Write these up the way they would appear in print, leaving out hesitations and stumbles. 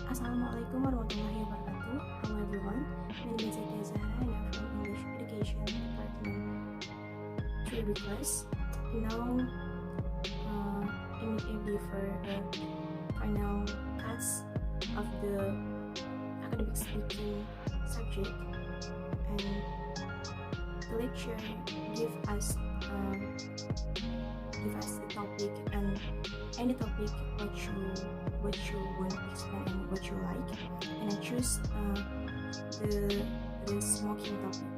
Assalamualaikum warahmatullahi wabarakatuh. Hello everyone, my name is Zahra and I'm from English Education Department 3B class. Now, immediately for the final class of the academic speaking subject, and the lecture give us the topic and any topic what you want to explain and what you like, and I choose the smoking topic.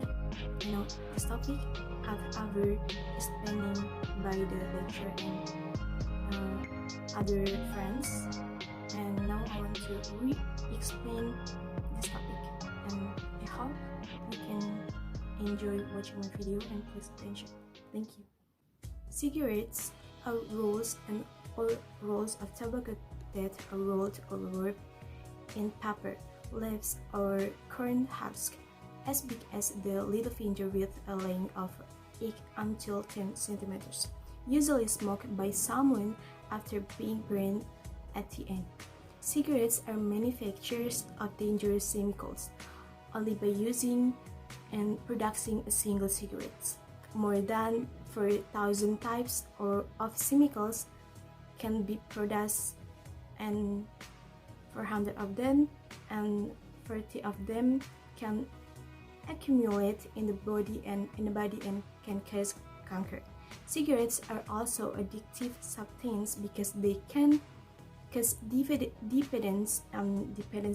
This topic have ever explaining by the lecturer and other friends, and now I want to re-explain this topic, and I hope you can enjoy watching my video and please attention. Thank you. Cigarettes are rolls and all rolls of tobacco that are rolled or wrapped in paper, leaves, or corn husk as big as the little finger with a length of 8 until 10 centimeters, usually smoked by someone after being burned at the end. Cigarettes are manufacturers of dangerous chemicals only by using and producing a single cigarette. More than 4,000 types of chemicals can be produced, and 400 of them and 30 of them can accumulate in the body and can cause cancer. Cigarettes are also addictive substances because they can cause dependence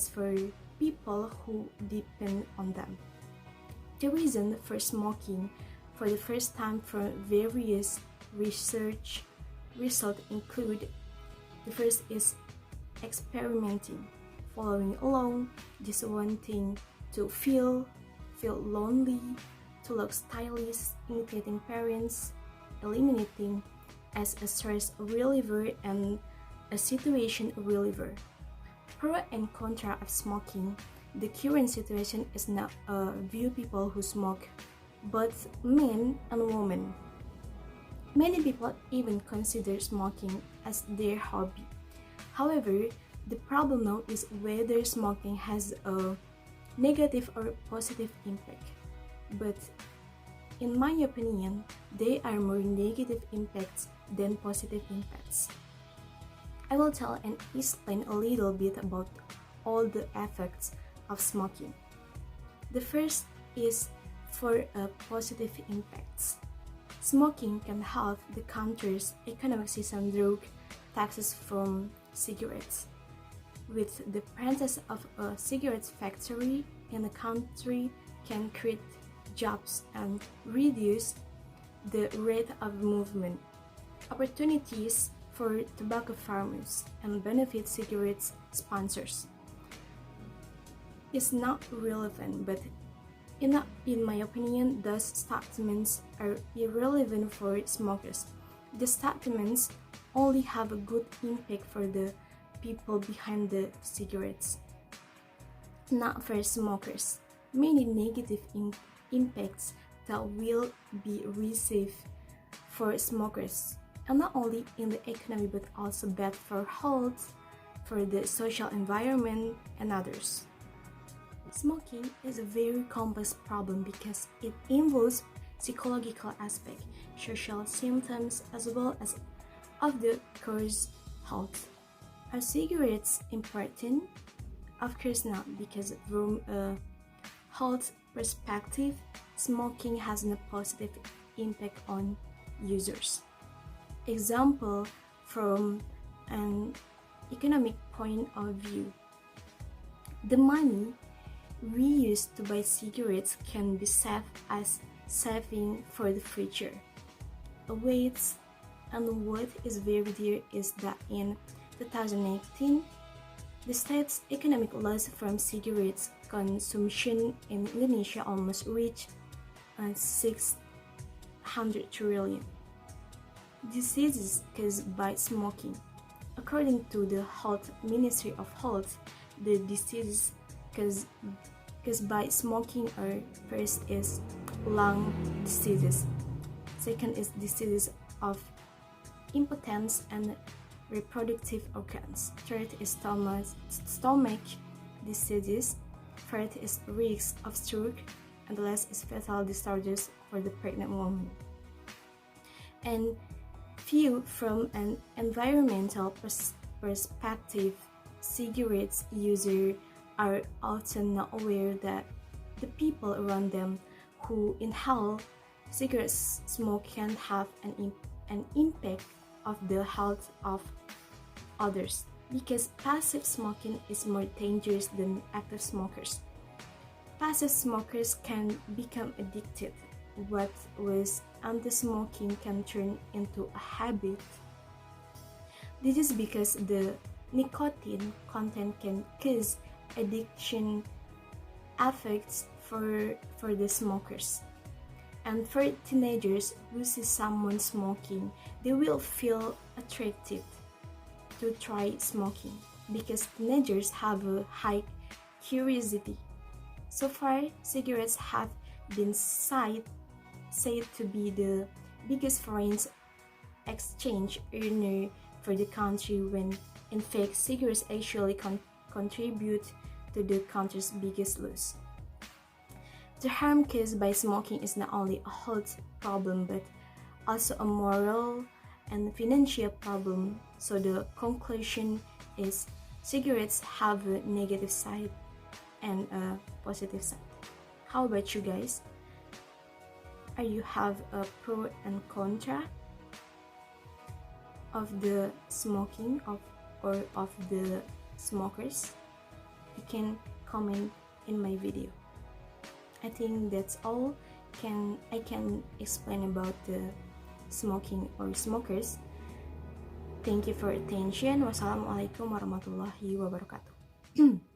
for people who depend on them. The reason for smoking for the first time from various research results include: the first is experimenting, following along, just wanting to feel lonely, to look stylish, imitating parents, eliminating as a stress reliever and a situation reliever. Pro and contra of smoking. The current situation is not view people who smoke, both men and women. Many people even consider smoking as their hobby. However, the problem now is whether smoking has a negative or positive impact. But in my opinion, there are more negative impacts than positive impacts. I will tell and explain a little bit about all the effects of smoking. The first is for positive impacts. Smoking can help the country's economic system through taxes from cigarettes. With the presence of a cigarette factory in the country can create jobs and reduce the rate of movement. Opportunities for tobacco farmers and benefit cigarettes sponsors is not relevant, but in my opinion, those statements are irrelevant for smokers. The statements only have a good impact for the people behind the cigarettes, not for smokers. Many negative impacts that will be received for smokers, and not only in the economy but also bad for health, for the social environment, and others. Smoking is a very complex problem because it involves psychological aspect, social symptoms, as well as of the cause health. Are cigarettes important? Of course not, because from a health perspective, smoking has no positive impact on users. Example, from an economic point of view, the money we use to buy cigarettes can be saved as saving for the future. Awaits, and what is very dear is that in 2018, the state's economic loss from cigarettes consumption in Indonesia almost reached 600 trillion. Diseases caused by smoking. According to the Health Ministry of Health, the diseases caused by smoking are: first is lung diseases, second is diseases of impotence and reproductive organs. Third is stomach diseases. Fourth is risk of stroke. And the last is fetal disorders for the pregnant woman. And viewed from an environmental perspective, cigarettes users are often not aware that the people around them who inhale cigarette smoke can have an impact of the health of others, because passive smoking is more dangerous than active smokers. Passive smokers can become addicted. What was anti-smoking can turn into a habit. This is because the nicotine content can cause addiction effects for the smokers. And for teenagers who see someone smoking, they will feel attracted to try smoking because teenagers have a high curiosity. So far, cigarettes have been said to be the biggest foreign exchange earner for the country, when in fact cigarettes actually contribute to the country's biggest loss. The harm caused by smoking is not only a health problem but also a moral and financial problem. So the conclusion is cigarettes have a negative side and a positive side. How about you guys? Are you have a pro and contra of the smoking or of the smokers? You can comment in my video. I think that's all I can explain about the smoking or smokers. Thank you for attention. Wassalamualaikum warahmatullahi wabarakatuh.